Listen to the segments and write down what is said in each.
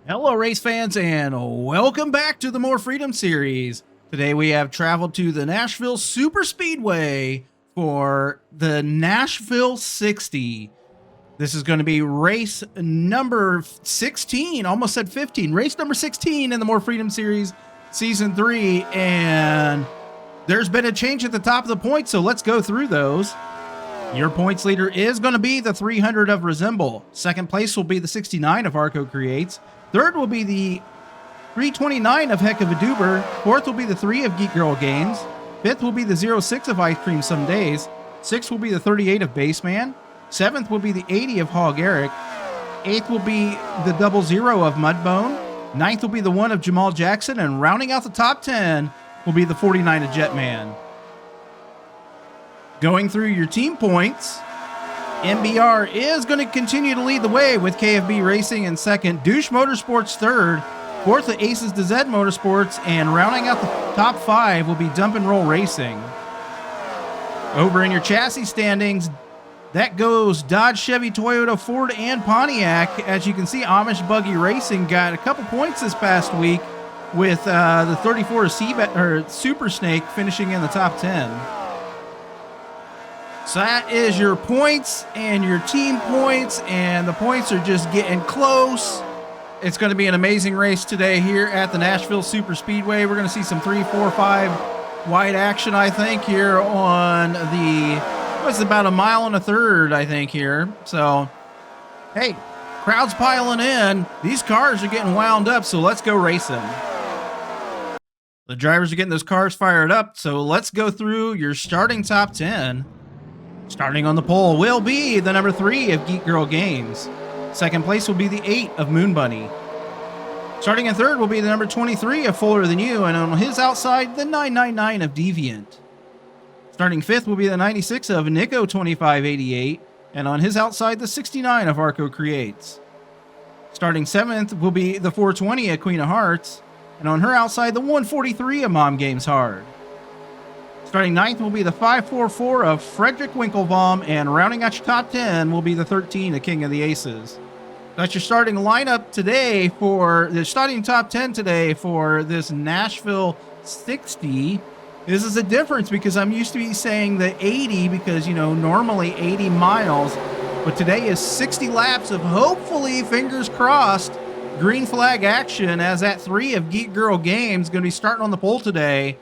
Hello, race fans, and welcome back to the More Freedom series. Today we have traveled to the Nashville Super Speedway for the Nashville 60. This is going to be race number 16, almost said 15, race number 16 in the More Freedom series, season 3, and there's been a change at the top of the points, so let's go through those. Your points leader is going to be the 300 of Resemble. Second place will be the 69 of Arco Creates. Third will be the 329 of Heck of a Duber. Fourth will be the 3 of Geek Girl Games. Fifth will be the 06 of Ice Cream Some Days. Sixth will be the 38 of Baseman. Seventh will be the 80 of Hog Eric. Eighth will be the 00 of Mudbone. Ninth will be the 1 of Jamal Jackson. And rounding out the top 10 will be the 49 of Jetman. Going through your team points, MBR is going to continue to lead the way with KFB Racing in second, Douche Motorsports third, fourth the Aces to Z Motorsports, and rounding out the top 5 will be Dump and Roll Racing. Over in your chassis standings, that goes Dodge, Chevy, Toyota, Ford, and Pontiac. As you can see, Amish Buggy Racing got a couple points this past week with the 34 Super Snake finishing in the top 10. So that is your points and your team points, and the points are just getting close. It's going to be an amazing race today here at the Nashville Super Speedway. We're going to see some 3, 4, 5 wide action, I think, here on the, it's about a mile and a third, I think, here. So, hey, crowd's piling in. These cars are getting wound up, so let's go racing. The drivers are getting those cars fired up, so let's go through your starting top 10. Starting on the pole will be the number 3 of Geek Girl Games. Second place will be the 8 of Moon Bunny. Starting in third will be the number 23 of Fuller Than You, and on his outside, the 999 of Deviant. Starting fifth will be the 96 of Nico 2588, and on his outside, the 69 of Arco Creates. Starting seventh will be the 420 of Queen of Hearts, and on her outside, the 143 of Mom Games Hard. Starting ninth will be the 544 of Frederick Winklebaum, and rounding out your top 10 will be the 13 of King of the Aces. That's your starting lineup today for the starting top 10 today for this Nashville 60. This is a difference because I'm used to be saying the 80 because, you know, normally 80 miles, but today is 60 laps of hopefully, fingers crossed, green flag action, as that 3 of Geek Girl Games going to be starting on the pole today.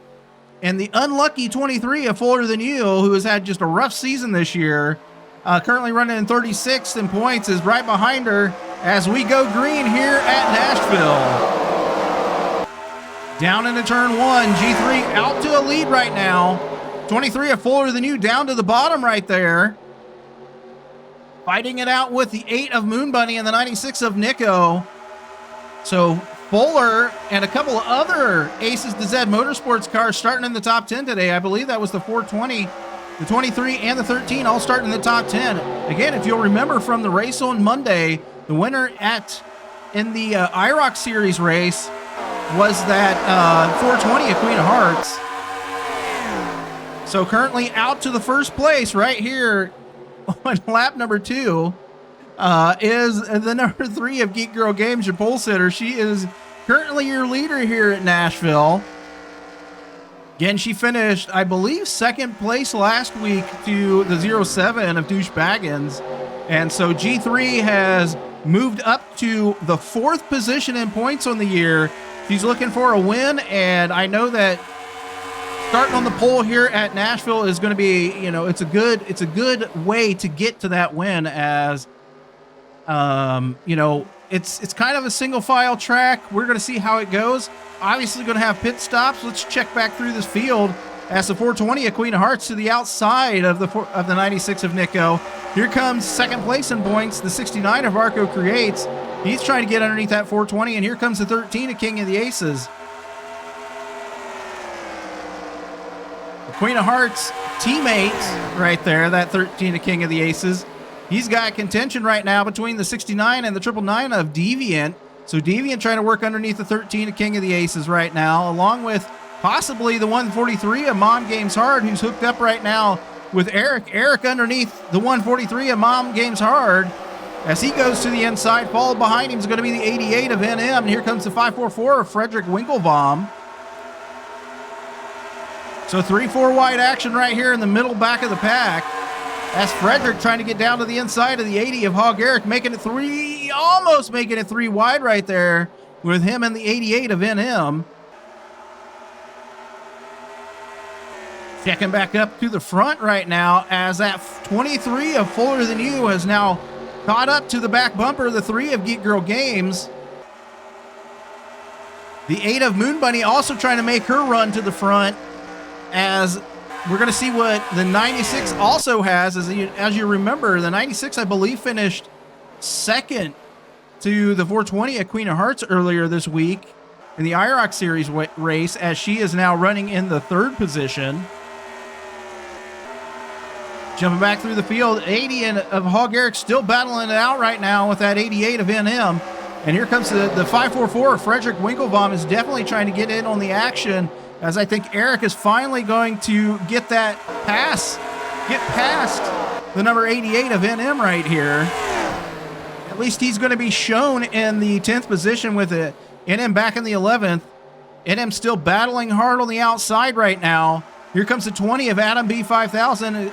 And the unlucky 23 of Fuller Than You, who has had just a rough season this year, currently running in 36th in points, is right behind her as we go green here at Nashville. Down into turn 1, G3 out to a lead right now. 23 of Fuller Than You down to the bottom right there. Fighting it out with the 8 of Moon Bunny and the 96 of Nico. So Fuller and a couple of other Aces to Z Motorsports cars starting in the top 10 today. I believe that was the 420, the 23, and the 13 all starting in the top 10. Again, if you'll remember from the race on Monday, the winner in the IROC Series race was that 420 of Queen of Hearts. So currently out to the first place right here on lap number 2. Is the number 3 of Geek Girl Games, your pole sitter. She is currently your leader here at Nashville. Again, she finished, I believe, second place last week to the 07 of Douche Baggins. And so G3 has moved up to the 4th position in points on the year. She's looking for a win, and I know that starting on the pole here at Nashville is going to be, you know, it's a good way to get to that win, as you know, it's kind of a single file track. We're going to see how it goes. Obviously going to have pit stops. Let's check back through this field as the 420 of Queen of Hearts to the outside of the 96 of Nico. Here comes second place in points, the 69 of Arco Creates. He's trying to get underneath that 420, and here comes the 13 of King of the Aces. The Queen of Hearts teammate right there, that 13 of King of the Aces. He's got contention right now between the 69 and the 999 of Deviant. So Deviant trying to work underneath the 13 of King of the Aces right now, along with possibly the 143 of Mom Games Hard, who's hooked up right now with Eric. Eric underneath the 143 of Mom Games Hard. as he goes to the inside. Followed behind him is going to be the 88 of NM. And here comes the 544 of Frederick Winklebaum. So 3-4 wide action right here in the middle back of the pack. That's Frederick trying to get down to the inside of the 80 of Hog Eric, making it three, almost making it 3 wide right there with him and the 88 of NM. Checking back up to the front right now as that 23 of Fuller Than You has now caught up to the back bumper, the 3 of Geek Girl Games. The 8 of Moon Bunny also trying to make her run to the front, as we're going to see what the 96 also has. As you remember, the 96, I believe, finished second to the 420 at Queen of Hearts earlier this week in the IROC Series race, as she is now running in the 3rd position. Jumping back through the field, 80 of Hog Eric still battling it out right now with that 88 of NM. And here comes the 544 of Frederick Winklebaum, is definitely trying to get in on the action, as I think Eric is finally going to get that pass, get past the number 88 of NM right here. At least he's going to be shown in the 10th position with it. NM back in the 11th. NM still battling hard on the outside right now. Here comes the 20 of Adam B5000.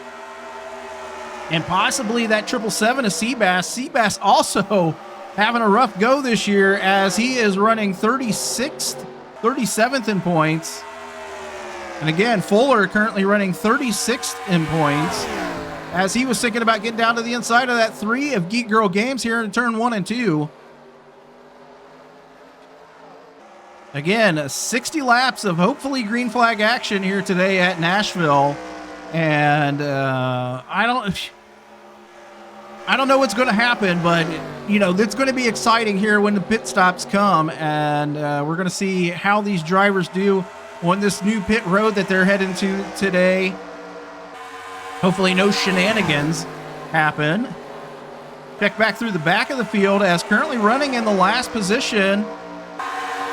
And possibly that 777 of Seabass. Seabass also having a rough go this year, as he is running 36th, 37th in points. And again, Fuller currently running 36th in points, as he was thinking about getting down to the inside of that 3 of Geek Girl Games here in turn 1 and 2. Again, 60 laps of hopefully green flag action here today at Nashville. And I don't know what's going to happen, but, you know, it's going to be exciting here when the pit stops come. And we're going to see how these drivers do on this new pit road that they're heading to today. Hopefully no shenanigans happen. Check back through the back of the field, as currently running in the last position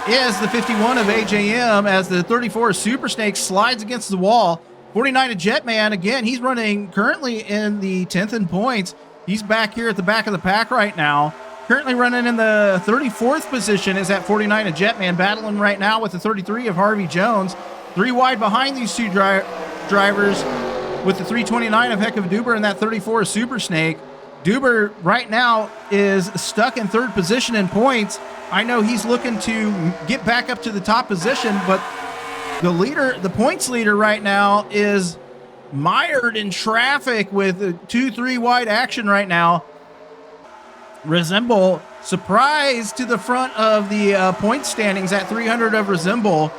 is the 51 of AJM, as the 34 of Super Snake slides against the wall. 49 of Jetman, again, he's running currently in the 10th in points. He's back here at the back of the pack right now. Currently running in the 34th position is that 49 of Jetman, battling right now with the 33 of Harvey Jones. 3 wide behind these two drivers with the 329 of Heck of Duber and that 34 of Super Snake. Duber right now is stuck in 3rd position in points. I know he's looking to get back up to the top position, but the leader, the points leader right now, is mired in traffic with a 2-3 wide action right now. Resemble, surprise to the front of the point standings at 300 of Resemble.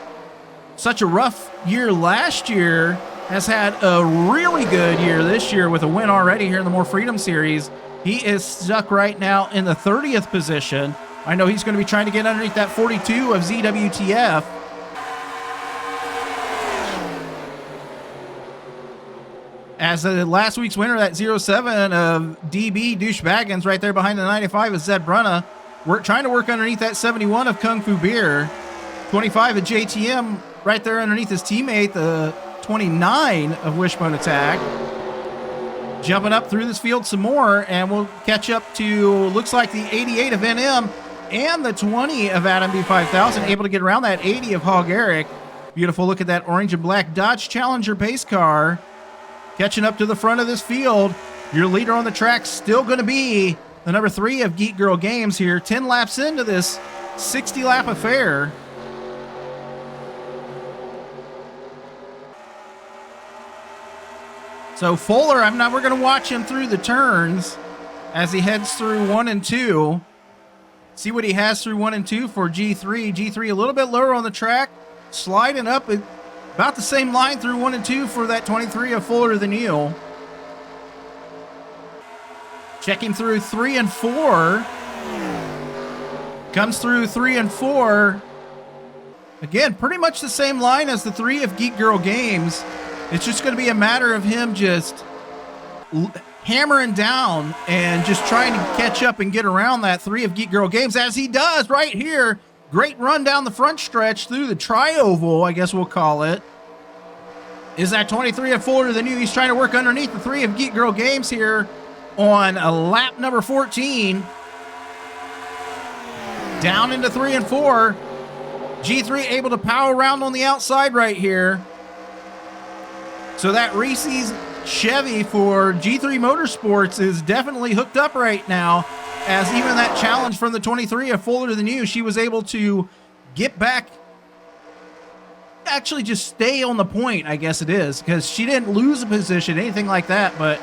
Such a rough year last year, has had a really good year this year with a win already here in the More Freedom Series. He is stuck right now in the 30th position. I know he's going to be trying to get underneath that 42 of ZWTF. As the last week's winner, that 07 of DB Douchebaggins right there behind the 95 of Zed Brunna. We're trying to work underneath that 71 of Kung Fu Beer. 25 of JTM right there underneath his teammate, the 29 of Wishbone Attack. Jumping up through this field some more, and we'll catch up to, looks like the 88 of NM and the 20 of Adam B5000, able to get around that 80 of Hog Eric. Beautiful look at that orange and black Dodge Challenger pace car. Catching up to the front of this field, your leader on the track still going to be the number 3 of Geek Girl Games here, 10 laps into this 60-lap affair. So Fuller, we're going to watch him through the turns as he heads through 1 and 2. See what he has through 1 and 2 for G3. G3 a little bit lower on the track, sliding up about the same line through 1 and 2 for that 23 of Fuller Than You. Checking through 3 and 4. Comes through 3 and 4. Again, pretty much the same line as the 3 of Geek Girl Games. It's just going to be a matter of him just hammering down and just trying to catch up and get around that 3 of Geek Girl Games, as he does right here. Great run down the front stretch through the tri-oval, I guess we'll call it. Is that 23 of Fuller Than You? He's trying to work underneath the 3 of Geek Girl Games here on a lap number 14. Down into 3 and 4. G3 able to power around on the outside right here. So that Reese's Chevy for G3 Motorsports is definitely hooked up right now, as even that challenge from the 23 of Fuller Than You, she was able to get back, actually just stay on the point, I guess it is, because she didn't lose a position, anything like that, but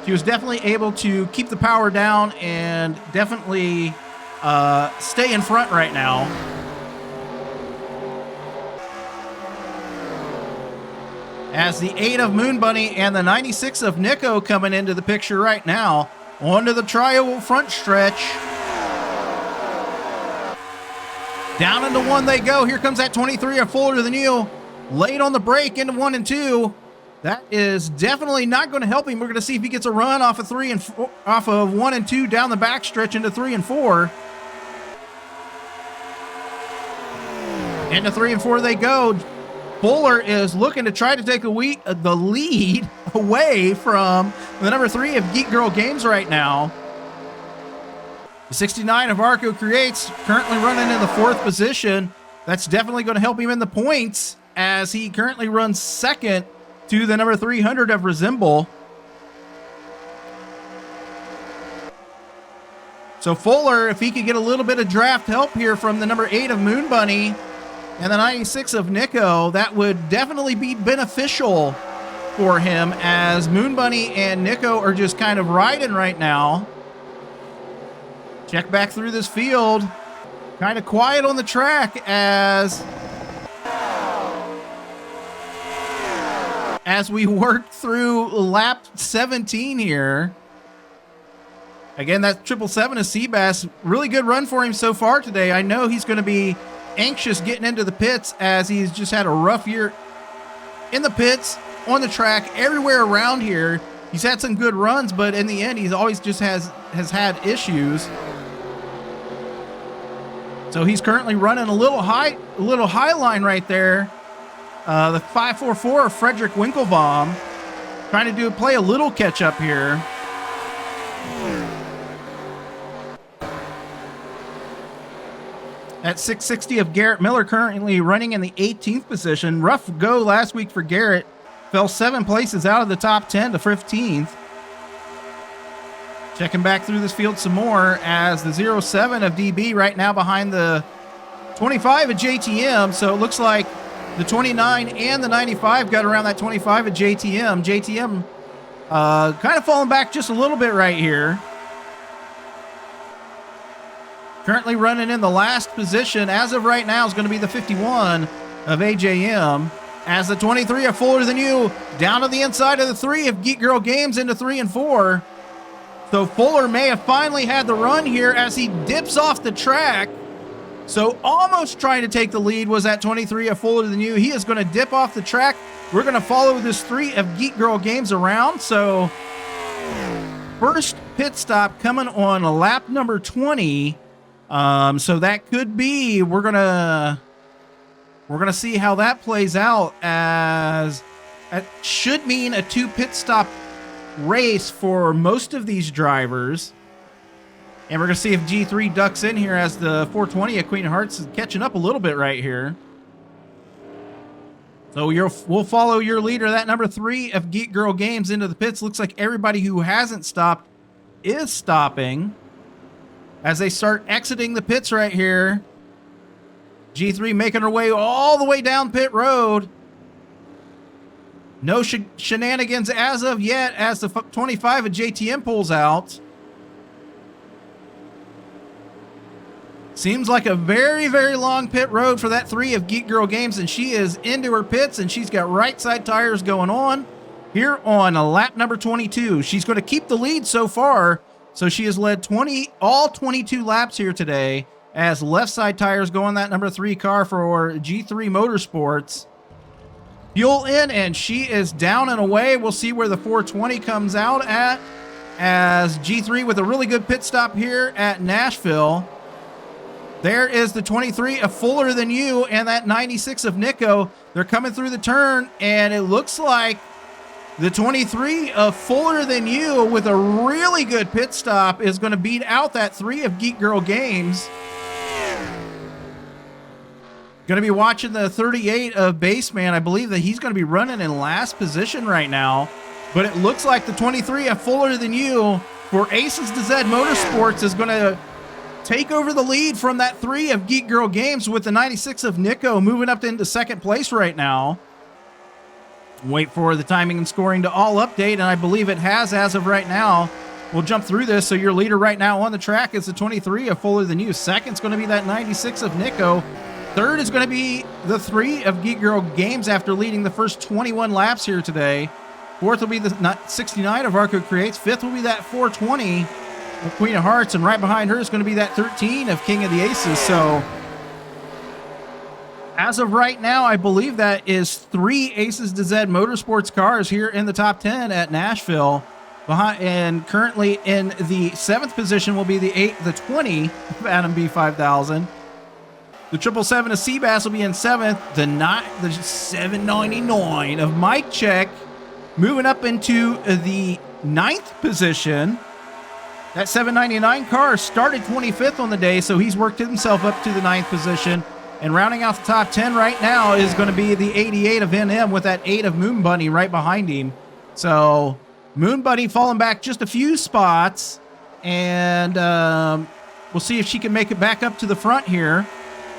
she was definitely able to keep the power down and definitely stay in front right now. As the 8 of Moon Bunny and the 96 of Nico coming into the picture right now. Onto the tri-oval front stretch. Down into 1 they go. Here comes that 23 of Fuller Than You. Late on the brake into 1 and 2. That is definitely not going to help him. We're going to see if he gets a run off of 1 and 2 down the back stretch into 3 and 4. Into 3 and 4 they go. Fuller is looking to try to take the lead away from the number 3 of Geek Girl Games right now. The 69 of Arco Creates currently running in the 4th position. That's definitely going to help him in the points, as he currently runs 2nd to the number 300 of Resemble. So Fuller, if he could get a little bit of draft help here from the number 8 of Moon Bunny and the 96 of Nico, that would definitely be beneficial for him, as Moon Bunny and Nico are just kind of riding right now. Check back through this field. Kind of quiet on the track as we work through lap 17 here. Again, that 777 is Seabass. Really good run for him so far today. I know he's going to be anxious getting into the pits, as he's just had a rough year in the pits, on the track, everywhere around here. He's had some good runs, but in the end, he's always just has had issues. So he's currently running a little high line right there. The 544 of Frederick Winklebaum, trying to play a little catch up here. At 660 of Garrett Miller, currently running in the 18th position. Rough go last week for Garrett. Fell 7 places out of the top 10 to 15th. Checking back through this field some more, as the 07 of DB right now behind the 25 of JTM. So it looks like the 29 and the 95 got around that 25 of JTM. JTM kind of falling back just a little bit right here. Currently running in the last position as of right now is going to be the 51 of AJM. As the 23 of Fuller Than You down to the inside of the 3 of Geek Girl Games into 3 and 4. So Fuller may have finally had the run here as he dips off the track. So almost trying to take the lead was that 23 of Fuller Than You. He is going to dip off the track. We're going to follow this 3 of Geek Girl Games around. So first pit stop coming on lap number 20. So that could be, we're gonna see how that plays out, as it should mean a 2 pit stop race for most of these drivers. And we're gonna see if G3 ducks in here, as the 420 of Queen of Hearts is catching up a little bit right here. So we'll follow your leader, that number 3 of Geek Girl Games, into the pits. Looks like everybody who hasn't stopped is stopping as they start exiting the pits right here. G3 making her way all the way down pit road. No shenanigans as of yet, as the 25 of JTM pulls out. Seems like a very, very long pit road for that 3 of Geek Girl Games, and she is into her pits, and she's got right side tires going on here on lap number 22. She's going to keep the lead so far. So she has led all 22 laps here today, as left side tires go on that number 3 car for G3 Motorsports. Fuel in, and she is down and away. We'll see where the 420 comes out at, as G3 with a really good pit stop here at Nashville. There is the 23 of Fuller Than You and that 96 of Nico. They're coming through the turn, and it looks like The 23 of Fuller Than You with a really good pit stop is going to beat out that 3 of Geek Girl Games. Going to be watching the 38 of Baseman. I believe that he's going to be running in last position right now. But it looks like the 23 of Fuller Than You for Aces to Z Motorsports is going to take over the lead from that 3 of Geek Girl Games with the 96 of Nico moving up into second place right now. Wait for the timing and scoring to all update, and I believe it has as of right now. We'll jump through this. So your leader right now on the track is the 23 of Fuller Than You. Second's going to be that 96 of Nico. Third is going to be the 3 of Geek Girl Games after leading the first 21 laps here today. Fourth will be the 69 of Arco Creates. Fifth will be that 420 of Queen of Hearts. And right behind her is going to be that 13 of King of the Aces. So as of right now, I believe that is 3 Aces to Z Motorsports cars here in the top 10 at Nashville. Behind, and currently in the 7th position will be the 20 of Adam B5000. The 777 of Seabass will be in 7th. The 799 of Mike Check moving up into the 9th position. That 799 car started 25th on the day, so he's worked himself up to the 9th position. And rounding out the top 10 right now is going to be the 88 of NM with that 8 of Moon Bunny right behind him. So Moon Bunny falling back just a few spots. And we'll see if she can make it back up to the front here.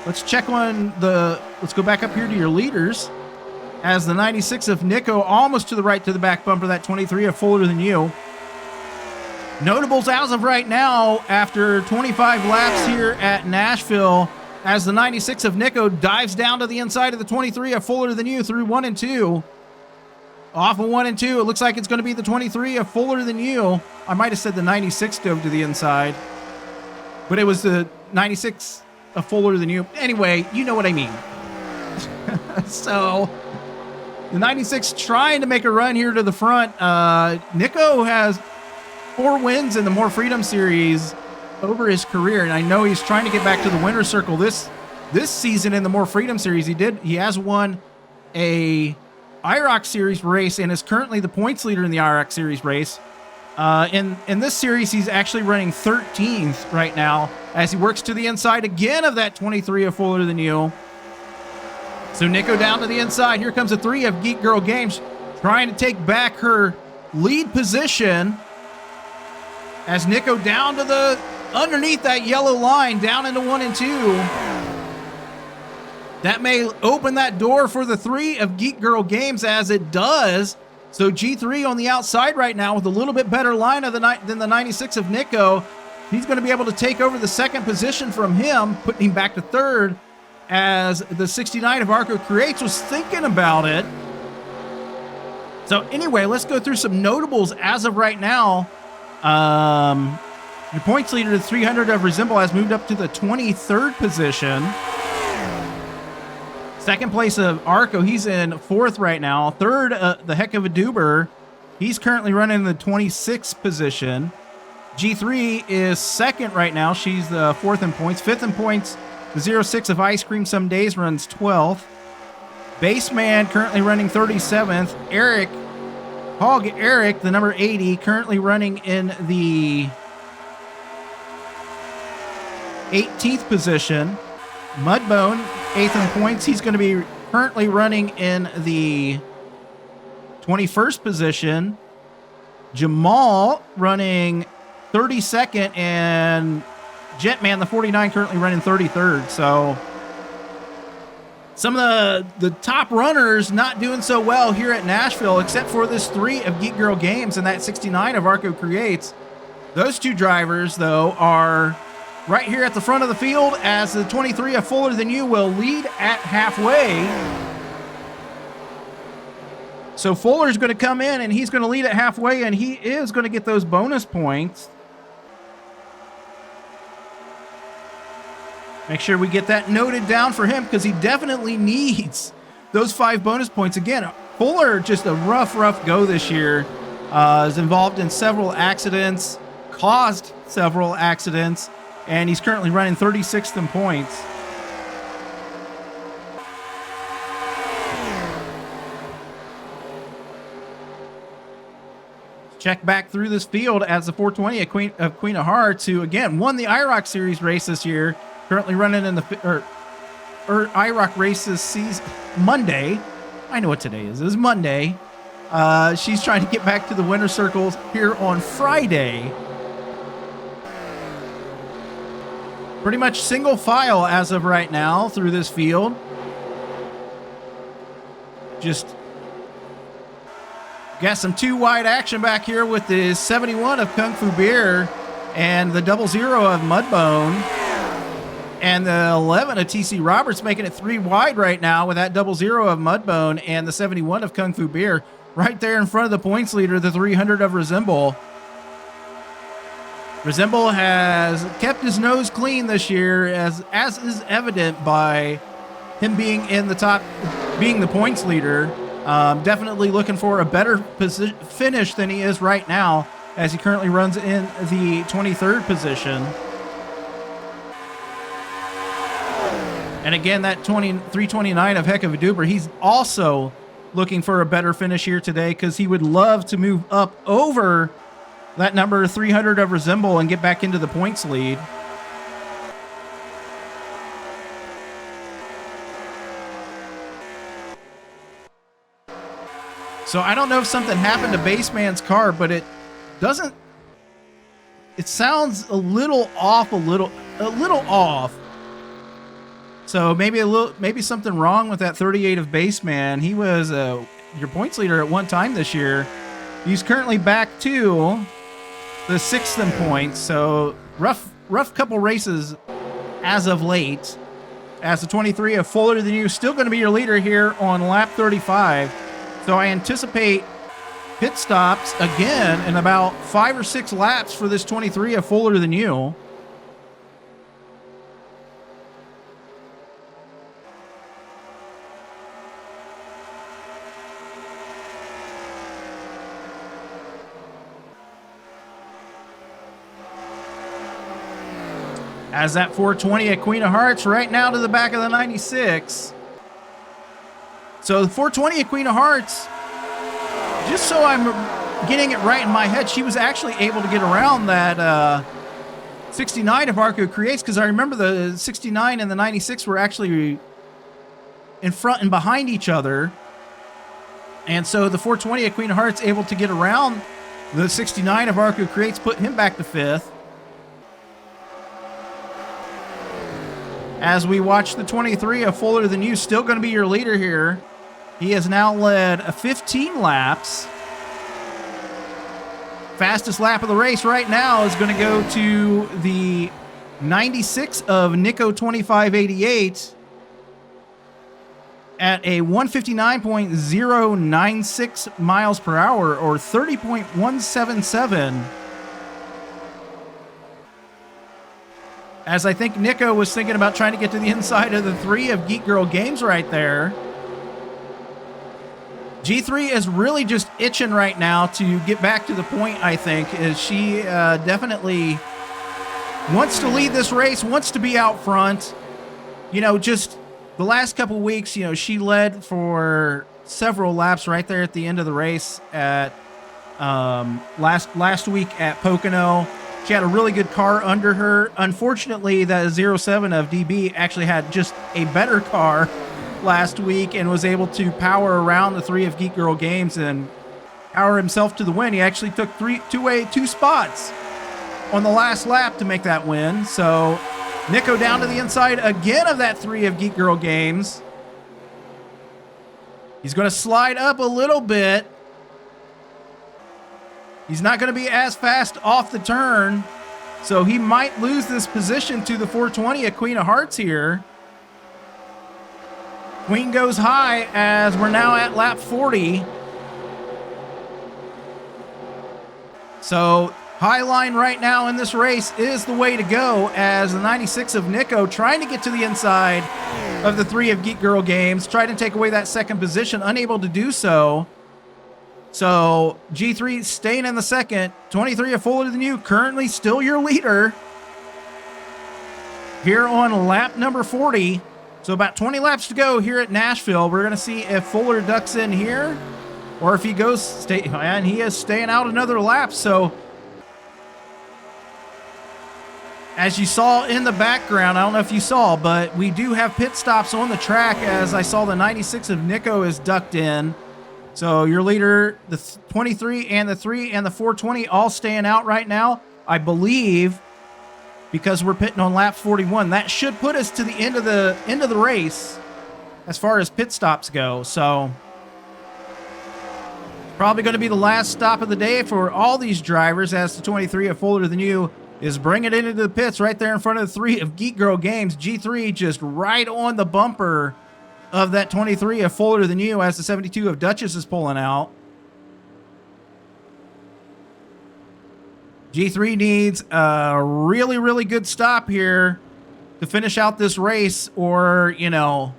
Let's check on let's go back up here to your leaders. As the 96 of Nico almost to the right to the back bumper, that 23 of Fuller Than You. Notables as of right now after 25 laps here at Nashville, as the 96 of Nico dives down to the inside of the 23 of Fuller Than You through 1 and 2. Off of 1 and 2, it looks like it's going to be the 23 of Fuller Than You. I might have said the 96 dove to the inside, but it was the 96 of Fuller Than You. Anyway, you know what I mean. So the 96 trying to make a run here to the front. Nico has 4 wins in the More Freedom Series over his career, and I know he's trying to get back to the winner's circle this season in the More Freedom Series. He has won a IROC Series race and is currently the points leader in the IROC Series race. In this series, he's actually running 13th right now as he works to the inside again of that 23 of Fuller Than You. So Nico down to the inside. Here comes a 3 of Geek Girl Games trying to take back her lead position as Nico down to the underneath that yellow line down into 1 and 2. That may open that door for the 3 of Geek Girl Games, as it does. So G3 on the outside right now with a little bit better line than the 96 of Nico. He's going to be able to take over the 2nd position from him, putting him back to 3rd, as the 69 of Arco Creates was thinking about it. So anyway, let's go through some notables as of right now. Your points leader, the 300 of Resemble, has moved up to the 23rd position. 2nd place of Arco, he's in 4th right now. 3rd, the Heck of a Duber, he's currently running in the 26th position. G3 is 2nd right now. She's the 4th in points. 5th in points, the 06 of Ice Cream Some Days runs 12th. Baseman currently running 37th. Hog Eric, the number 80, currently running in the 18th position. Mudbone, 8th in points. He's going to be currently running in the 21st position. Jamal running 32nd, and Jetman, the 49, currently running 33rd. So some of the top runners not doing so well here at Nashville, except for this 3 of Geek Girl Games and that 69 of Arco Creates. Those 2 drivers, though, are right here at the front of the field, as the 23 of Fuller Than You will lead at halfway. So Fuller's going to come in, and he's going to lead at halfway, and he is going to get those bonus points. Make sure we get that noted down for him, because he definitely needs those 5 bonus points. Again, Fuller, just a rough go this year. Is involved in several accidents, caused several accidents, and he's currently running 36th in points. check back through this field as the 420 of Queen of Hearts, who again won the IROC Series race this year, currently running in the IROC races season Monday. I know what today is. It is Monday. She's trying to get back to the winner circles here on Friday. Pretty much single file as of right now through this field. Just got some 2 wide action back here with the 71 of Kung Fu Beer and the 00 of Mudbone. And the 11 of TC Roberts making it 3 wide right now with that 00 of Mudbone and the 71 of Kung Fu Beer right there in front of the points leader, the 300 of Resemble. Resemble has kept his nose clean this year, as is evident by him being in the top, being the points leader. Definitely looking for a better finish than he is right now, as he currently runs in the 23rd position. And again, that 329 of Heck of a Duper, he's also looking for a better finish here today, because he would love to move up over that number 300 of Resemble and get back into the points lead. So I don't know if something happened to Baseman's car, but it doesn't. It sounds a little off, a little off. So maybe something wrong with that 38 of Baseman. He was your points leader at one time this year. He's currently back to the 6th in points. So rough couple races as of late. As the 23 of Fuller Than You still going to be your leader here on lap 35. So I anticipate pit stops again in about 5 or 6 laps for this 23 of Fuller Than You. As that 420 at Queen of Hearts right now to the back of the 96. So the 420 at Queen of Hearts, just so I'm getting it right in my head, she was actually able to get around that 69 of Arco Creates, because I remember the 69 and the 96 were actually in front and behind each other. And so the 420 at Queen of Hearts able to get around the 69 of Arco Creates, put him back to 5th. As we watch the 23 of Fuller Than You, still going to be your leader here. He has now led 15 laps. Fastest lap of the race right now is going to go to the 96 of Nico 2588 at a 159.096 miles per hour, or 30.177. As I think Nico was thinking about trying to get to the inside of the 3 of Geek Girl Games right there. G3 is really just itching right now to get back to the point, I think, as she definitely wants to lead this race, wants to be out front. You know, just the last couple weeks, you know, she led for several laps right there at the end of the race at last week at Pocono. She had a really good car under her. Unfortunately, that 07 of DB actually had just a better car last week and was able to power around the 3 of Geek Girl Games and power himself to the win. He actually took two spots on the last lap to make that win. So Nico down to the inside again of that 3 of Geek Girl Games. He's going to slide up a little bit. He's not going to be as fast off the turn, so he might lose this position to the 420 at Queen of Hearts here. Queen goes high as we're now at lap 40. So high line right now in this race is the way to go, as the 96 of Nico trying to get to the inside of the 3 of Geek Girl Games, trying to take away that second position, unable to do so. So G3 staying in the second. 23 of Fuller Than You, currently still your leader here on lap number 40. So about 20 laps to go here at Nashville. We're going to see if Fuller ducks in here or if he goes, and he is staying out another lap. So as you saw in the background, I don't know if you saw, but we do have pit stops on the track, as I saw the 96 of Nico is ducked in. So your leader, the 23 and the 3 and the 420 all staying out right now, I believe, because we're pitting on lap 41. That should put us to the end of the race as far as pit stops go. So probably going to be the last stop of the day for all these drivers, as the 23 of Fuller Than You is bringing it into the pits right there in front of the 3 of Geek Girl Games. G3 just right on the bumper of that 23 of Fuller Than You, as the 72 of Duchess is pulling out. G3 needs a really, really good stop here to finish out this race, or, you know,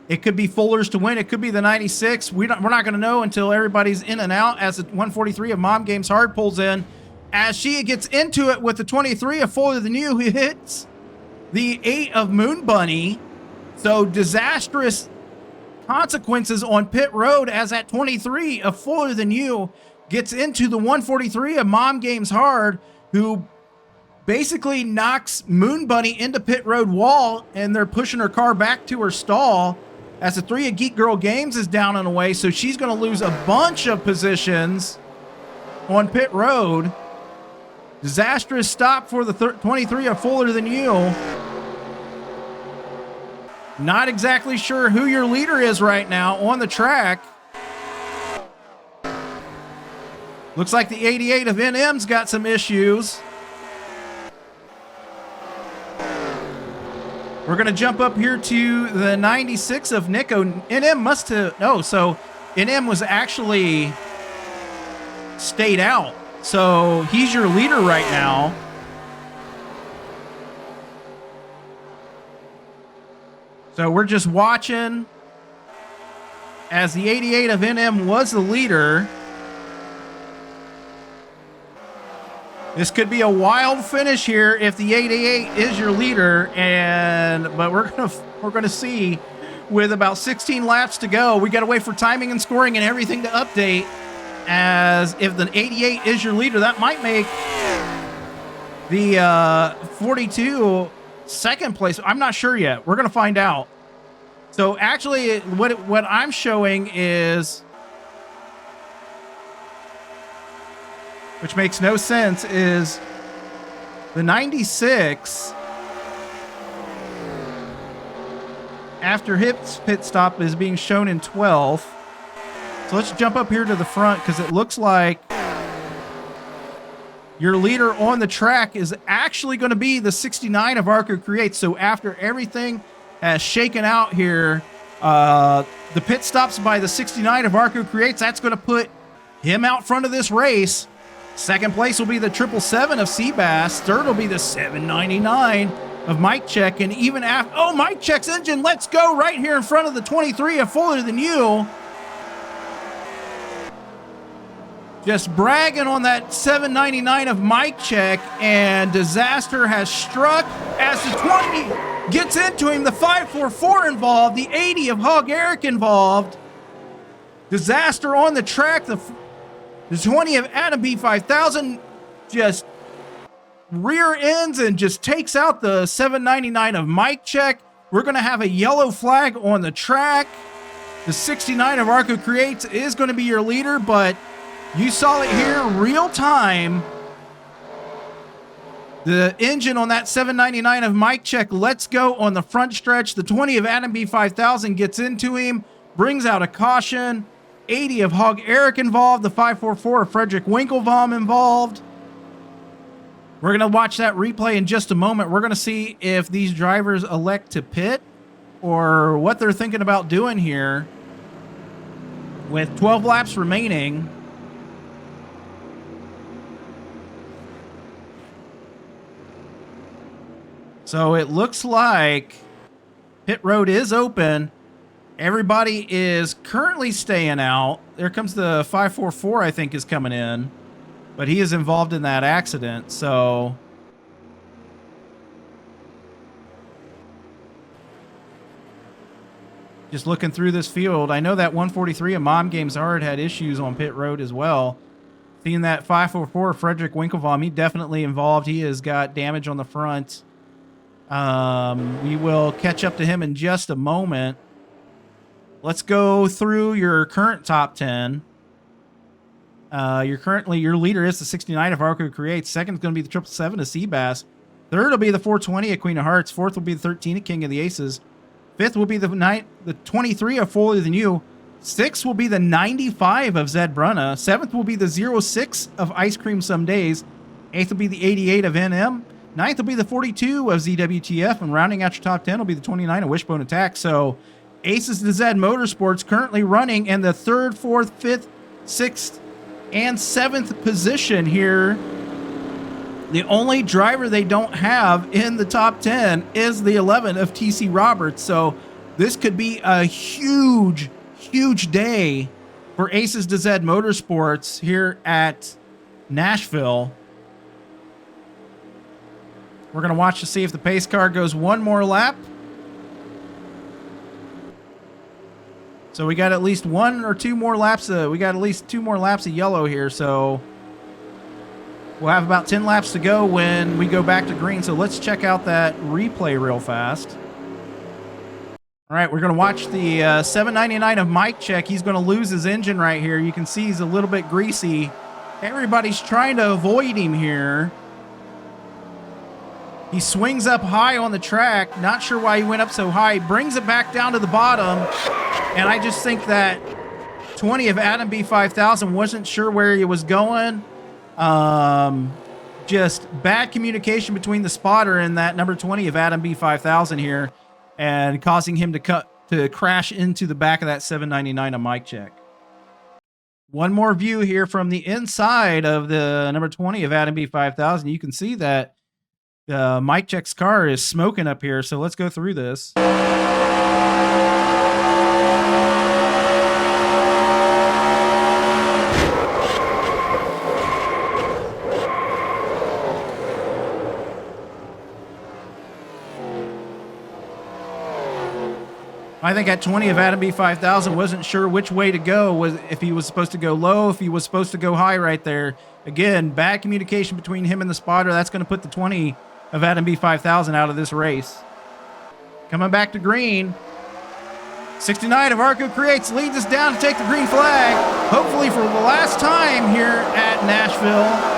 it could be Fuller's to win. It could be the 96. We're not going to know until everybody's in and out, as the 143 of Mom Games Hard pulls in. As she gets into it with the 23 of Fuller Than You, who hits the 8 of Moon Bunny. So disastrous consequences on pit road, as that 23 of Fuller Than You gets into the 143 of Mom Games Hard, who basically knocks Moon Bunny into pit road wall, and they're pushing her car back to her stall, as the 3 of Geek Girl Games is down and away. So she's going to lose a bunch of positions on pit road. Disastrous stop for the 23 of Fuller Than You. Not exactly sure who your leader is right now on the track. Looks like the 88 of NM's got some issues. We're going to jump up here to the 96 of Nico. NM must have... No, so NM was actually stayed out. So he's your leader right now. So we're just watching as the 88 of NM was the leader. This could be a wild finish here if the 88 is your leader, but we're gonna see with about 16 laps to go. We got to wait for timing and scoring and everything to update. As if the 88 is your leader, that might make the 42 second place. I'm not sure yet. We're gonna find out. So actually, what I'm showing is, which makes no sense, is the 96 after his pit stop is being shown in 12th. So let's jump up here to the front, because it looks like your leader on the track is actually going to be the 69 of Arco Creates. So after everything has shaken out here, the pit stops by the 69 of Arco Creates, that's going to put him out front of this race. Second place will be the 777 of Seabass. Third will be the 799 of Mike Check. And even after, oh, Mike Check's engine, let's go right here in front of the 23 of Fuller Than You. Just bragging on that 799 of Mike Check, and disaster has struck as the 20 gets into him. The 544 involved, the 80 of Hog Eric involved. Disaster on the track. The 20 of Adam B5000 just rear ends and just takes out the 799 of Mike Check. We're going to have a yellow flag on the track. The 69 of Arco Creates is going to be your leader, but you saw it here real time. The engine on that 799 of Mike Check lets go on the front stretch. The 20 of Adam B5000 gets into him, brings out a caution. 80 of Hog Eric involved. The 544 of Frederick Winklebaum involved. We're going to watch that replay in just a moment. We're going to see if these drivers elect to pit or what they're thinking about doing here with 12 laps remaining. So it looks like pit road is open. Everybody is currently staying out. There comes the 544, I think, is coming in. But he is involved in that accident, so... Just looking through this field, I know that 143 of Mom Games Hard had issues on pit road as well. Seeing that 544 Frederick Winklebaum, he definitely involved. He has got damage on the front. We will catch up to him in just a moment. Let's go through your current top 10. Your leader is the 69 of Arco Creates. Second is going to be the 777 of Seabass. Third will be the 420 at Queen of Hearts. Fourth will be the 13 at King of the Aces. Fifth will be the 23 of Fuller Than You. Sixth will be the 95 of Zed Brunna. Seventh will be the 06 of Ice Cream Some Days. Eighth will be the 88 of NM. Ninth will be the 42 of ZWTF. And rounding out your top 10 will be the 29 of Wishbone Attack. So Aces to Zed Motorsports currently running in the 3rd, 4th, 5th, 6th, and 7th position here. The only driver they don't have in the top 10 is the 11 of TC Roberts. So this could be a huge, huge day for Aces to Zed Motorsports here at Nashville. We're going to watch to see if the pace car goes one more lap. So we got at least one or two more laps. We got at least 2 more laps of yellow here. So we'll have about 10 laps to go when we go back to green. So let's check out that replay real fast. All right, we're going to watch the 799 of Mike Check. He's going to lose his engine right here. You can see he's a little bit greasy. Everybody's trying to avoid him here. He swings up high on the track. Not sure why he went up so high. Brings it back down to the bottom. And I just think that 20 of Adam B5000 wasn't sure where he was going. Just bad communication between the spotter and that number 20 of Adam B5000 here, and causing him to crash into the back of that 799 of Mike Check. One more view here from the inside of the number 20 of Adam B5000. You can see that Mike Check's car is smoking up here. So let's go through this. I think at 20 of Adam B5000 wasn't sure which way to go, if he was supposed to go low, if he was supposed to go high right there. Again, bad communication between him and the spotter. That's going to put the 20 of Adam B5000 out of this race. Coming back to green. 69 of Arco Creates leads us down to take the green flag. Hopefully for the last time here at Nashville.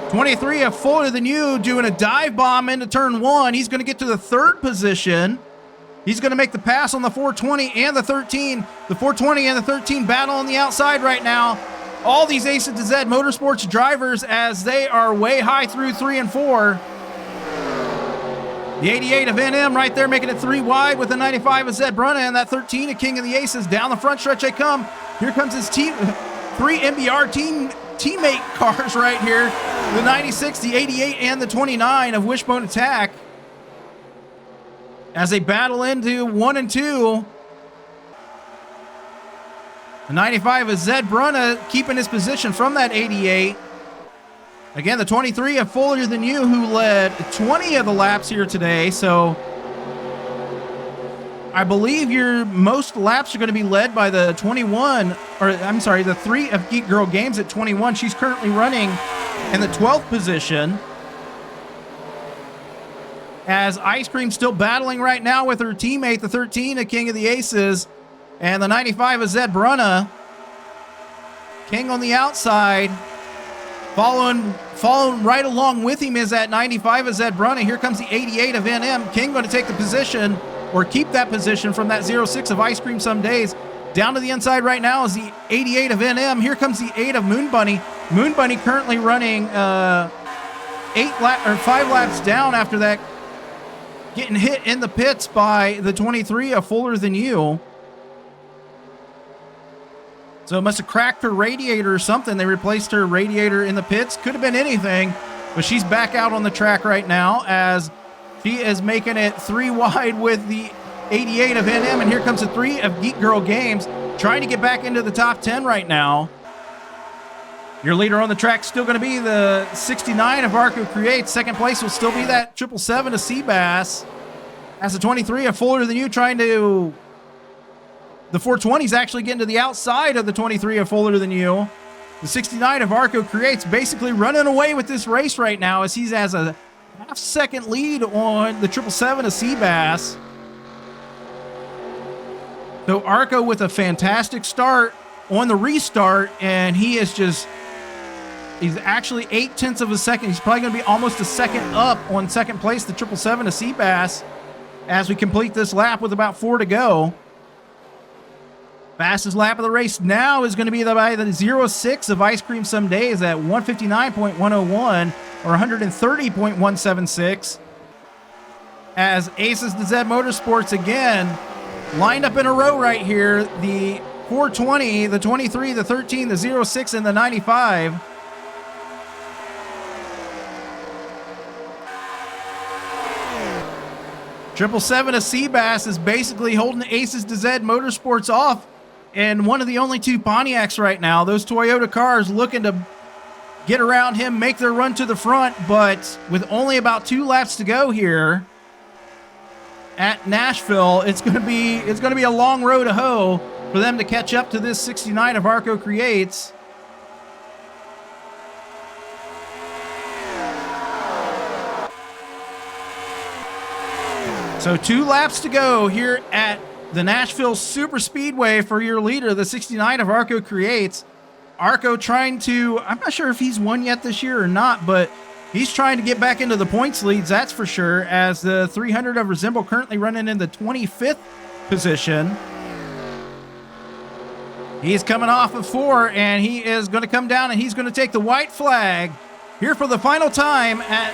23 of Fuller Than You doing a dive bomb into turn 1. He's going to get to the 3rd position. He's going to make the pass on the 420 and the 13. The 420 and the 13 battle on the outside right now. All these Aces to Zed Motorsports drivers as they are way high through 3 and 4. The 88 of NM right there making it 3 wide with the 95 of Zed Brunna and that 13 of King of the Aces. Down the front stretch they come. Here comes his team, 3 MBR teammate cars right here. The 96, the 88, and the 29 of Wishbone Attack as they battle into 1 and 2. The 95 is Zed Brunna keeping his position from that 88. Again, the 23 of Fuller Than You, who led 20 of the laps here today. So I believe your most laps are going to be led by the 21, or I'm sorry, the 3 of Geek Girl Games at 21. She's currently running in the 12th position. As Ice Cream still battling right now with her teammate, the 13 of King of the Aces, and the 95 of Zed Brunna. King on the outside. Following right along with him is that 95 of Zed Brunna. Here comes the 88 of NM. King going to take the position, or keep that position from that 06 of Ice Cream Some Days. Down to the inside right now is the 88 of NM. Here comes the 8 of Moon Bunny. Moon Bunny currently running 5 laps down after that, getting hit in the pits by the 23 of Fuller Than You. So it must have cracked her radiator or something. They replaced her radiator in the pits. Could have been anything, but she's back out on the track right now as she is making it 3 wide with the 88 of NM. And here comes the 3 of Geek Girl Games, trying to get back into the top 10 right now. Your leader on the track still going to be the 69 of Arco Creates. Second place will still be that 777 of Seabass. As the 23 of Fuller Than You trying to... The 420's actually getting to the outside of the 23 of Fuller Than You. The 69 of Arco Creates basically running away with this race right now as he has a half-second lead on the 777 of Seabass. So Arco with a fantastic start on the restart, and he is just... He's actually 0.8 of a second. He's probably going to be almost a second up on second place, the 777 of Seabass, as we complete this lap with about 4 to go. Fastest lap of the race now is going to be by the 06 of Ice Cream Some Days at 159.101 or 130.176. As Aces to Z Motorsports again lined up in a row right here. The 420, the 23, the 13, the 06, and the 95. Triple Seven of Seabass is basically holding Aces to Z Motorsports off, and one of the only two Pontiacs right now. Those Toyota cars looking to get around him, make their run to the front, but with only about 2 laps to go here at Nashville, it's going to be a long road to hoe for them to catch up to this 69 of Arco Creates. So 2 laps to go here at the Nashville Super Speedway for your leader, the 69 of Arco Creates. Arco trying to, I'm not sure if he's won yet this year or not, but he's trying to get back into the points leads, that's for sure, as the 300 of Resemble currently running in the 25th position. He's coming off of 4, and he is going to come down, and he's going to take the white flag here for the final time at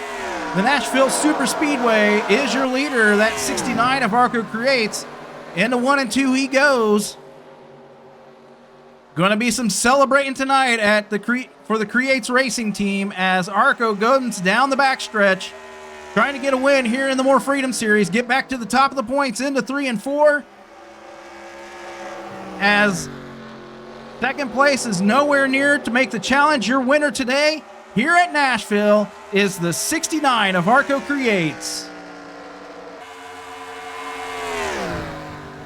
the Nashville Super Speedway. Is your leader, that 69 of Arco Creates. Into 1 and 2 he goes. Going to be some celebrating tonight at for the Creates Racing team as Arco goes down the backstretch, trying to get a win here in the More Freedom Series. Get back to the top of the points into 3 and 4. As second place is nowhere near to make the challenge. Your winner today here at Nashville is the 69 of Arco Creates.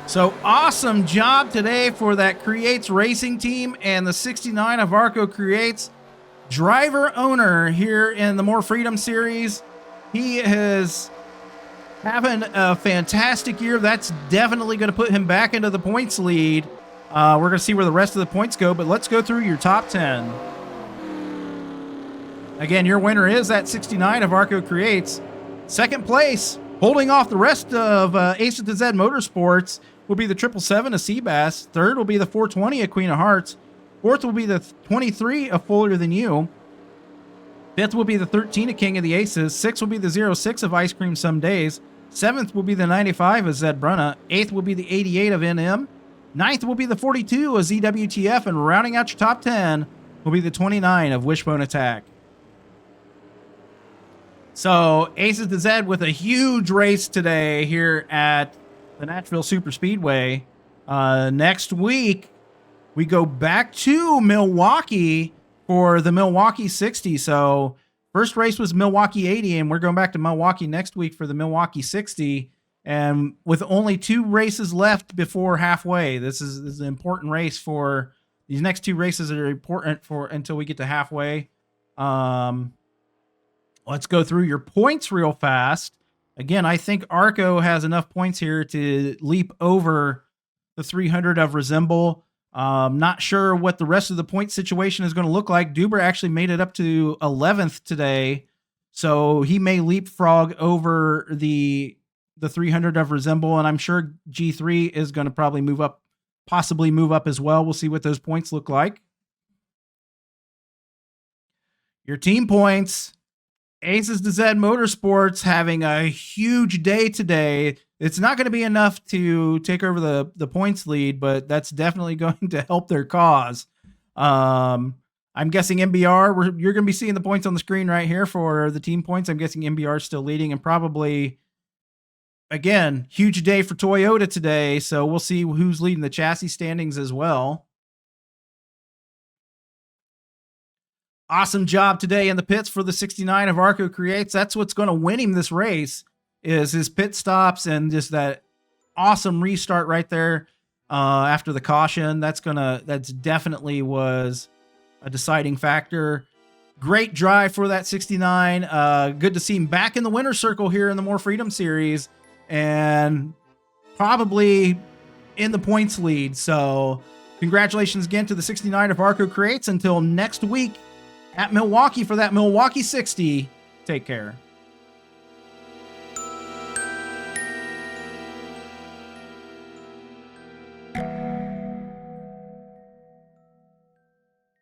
So awesome job today for that Creates Racing team and the 69 of Arco Creates. Driver owner here in the More Freedom Series. He is having a fantastic year. That's definitely going to put him back into the points lead. We're going to see where the rest of the points go, but let's go through your top 10. Again, your winner is that 69 of Arco Creates. Second place, holding off the rest of Aces to Z Motorsports, will be the 777 of Seabass. Third will be the 420 of Queen of Hearts. Fourth will be the 23 of Fuller Than You. Fifth will be the 13 of King of the Aces. Sixth will be the 06 of Ice Cream Some Days. Seventh will be the 95 of Zed Brunna. Eighth will be the 88 of NM. Ninth will be the 42 of ZWTF. And rounding out your top 10 will be the 29 of Wishbone Attack. So Aces to Z with a huge race today here at the Nashville Super Speedway. Next week, we go back to Milwaukee for the Milwaukee 60. So first race was Milwaukee 80, and we're going back to Milwaukee next week for the Milwaukee 60. And with only 2 races left before halfway, this is an important race for these next 2 races are important for until we get to halfway. Let's go through your points real fast. Again, I think Arco has enough points here to leap over the 300 of Resemble. Not sure what the rest of the point situation is going to look like. Duber actually made it up to 11th today, so he may leapfrog over the 300 of Resemble, and I'm sure G3 is going to probably move up, possibly move up as well. We'll see what those points look like. Your team points. Aces to Z Motorsports having a huge day today. It's not going to be enough to take over the points lead, but that's definitely going to help their cause. I'm guessing MBR, you're going to be seeing the points on the screen right here for the team points. I'm guessing MBR is still leading, and probably, again, huge day for Toyota today. So we'll see who's leading the chassis standings as well. Awesome job today in the pits for the 69 of Arco Creates. That's what's going to win him this race, is his pit stops and just that awesome restart right there after the caution. That's definitely was a deciding factor. Great drive for that 69. Good to see him back in the winner's circle here in the More Freedom Series, and probably in the points lead. So congratulations again to the 69 of Arco Creates. Until next week at Milwaukee for that Milwaukee 60. Take care.